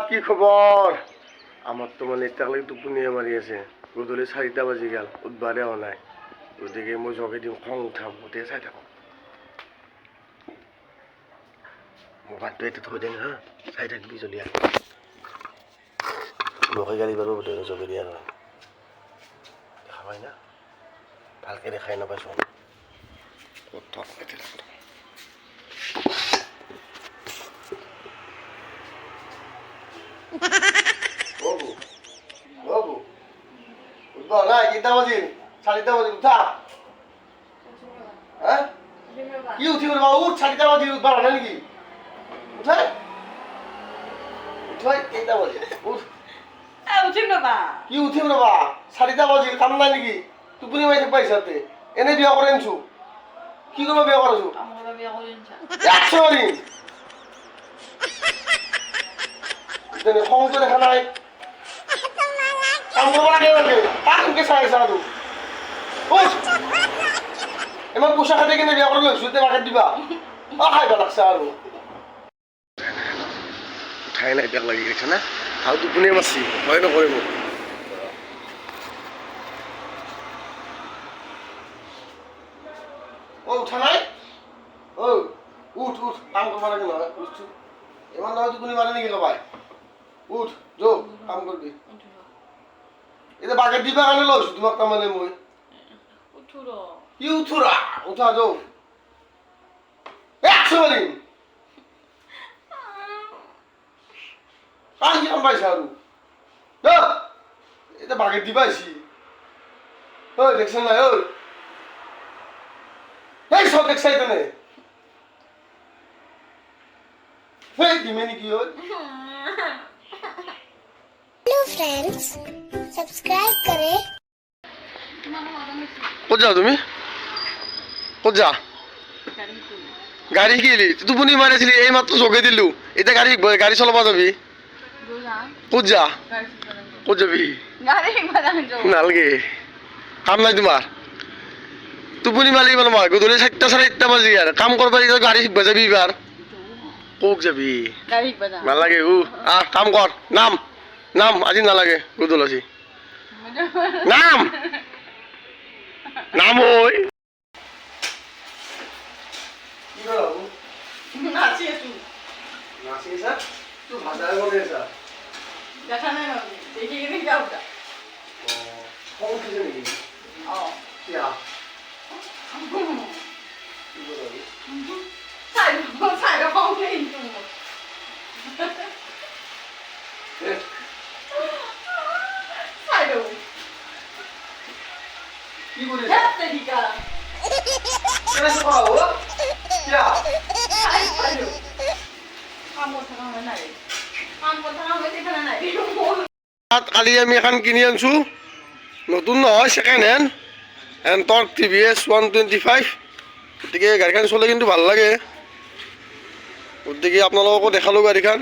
কি খবৰ? আমাৰ তো মানে তাহলে টোপনিয়ে মাৰি আছে, গধূলি 4টা বাজি গেল, উঠবাৰে হোৱা নাই। গতিকে মই জগাই দিম, খং উঠাম, গোটেই চাই থাকক। মোবাইলটো এতিয়া থৈ দিম হা, চাই থাকিবি জলিয়া। মোকে গালি পাৰিব বোধ জগাই দিয়া নহয়। দেখা পাই না, ভালকে দেখাই নাপাইছোঁ। নাই কেইটা বাজিল? 4টা বাজিল, উঠা। হ্যাঁ কি উঠিব রে বাবা? উঠ, 4টা বাজিল, উঠবার হয় নাকি? উঠাই উঠাই কেইটা বাজিল? উঠ। উঠিম ৰবা। কি উঠিম ৰবা? 4টা বাজিল, কাম নাই নেকি? টোপনি মাৰি থাকিবা হিচাপে। এনে বিয়া কৰি আনিছো, কি কৰিব বিয়া কৰাইছো? 100 মাৰিম। খংটো দেখা নাই, কাম কৰিব লাগে মানে। কামকে চাই আছা আৰু ইমান পইচা খাটি কিনে বিয়া কৰি লৈছো, এতিয়া বাকেট দিবা? খাইবা লাগছে আৰু উঠাই নাই, বেয়া লাগি গৈছে না। আৰু টোপনিয়ে মাৰছি, ভয় নকৰে মোক। উঠা নাই? উঠ উঠ, কাম কৰিব লাগে নহয়। উঠছো ইমান নহয়, টোপনি মাৰে নেকি কাবাই? উঠ যৌ, কাম কৰবি। এতিয়া বাকেট দিবা কাৰণে লৈছো তোমাক, তাৰমানে মই কি উঠোৰা? উঠা যৌ, 100 মাৰিম। কাম কি কাম পাইছা আৰু? এতিয়া বাকেট দিবা আহিছি। দেখছোন নাই? এই সব দেখছাই তেনে দিমে নেকি? हेलो फ्रेंड्स, सब्सक्राइब करें। ক'ত যাও তুমি? ক'ত যা? গাড়ী শিকিলি? টোপনি মাৰিছিলি, এই মাত্ৰ জগাই দিলো। এতিয়া গাড়ী চলাব যাবি? ক'ত যা? ক'ত যাবি? নালগে, কাম নাই তোমাৰ? টোপনি মাৰি মই গধূলি 4টা 4:30 বাজি আৰু কাম কৰিব গাড়ী শিকবা যাবি? এইবাৰ ক'ত যাবি? নালাগে, কাম কৰ, নাম নাম। আজি নালাগে, গধূল আজি নাম নাম। নাচি আছো। নাচি আছা? তোৰ ভাষাৰে বনাই আছা? দেখা নাই ন, দেখি কিনে যাও যা। খং উঠিছে নেকি? কিয়া? চাই খং উঠিছে। কি কৰিছা? কেনেকৈ কৰা হ'ব? কিয়া? কালি আমি এখন কিনি আনছো, নতুন নহয়, ছেকেণ্ড হেণ্ড, NTORQ TVS 125। গতিকে গাড়ীখন চলে কিন্তু ভাল লাগে, গতিকে আপোনালোককো দেখালোঁ গাড়ীখন।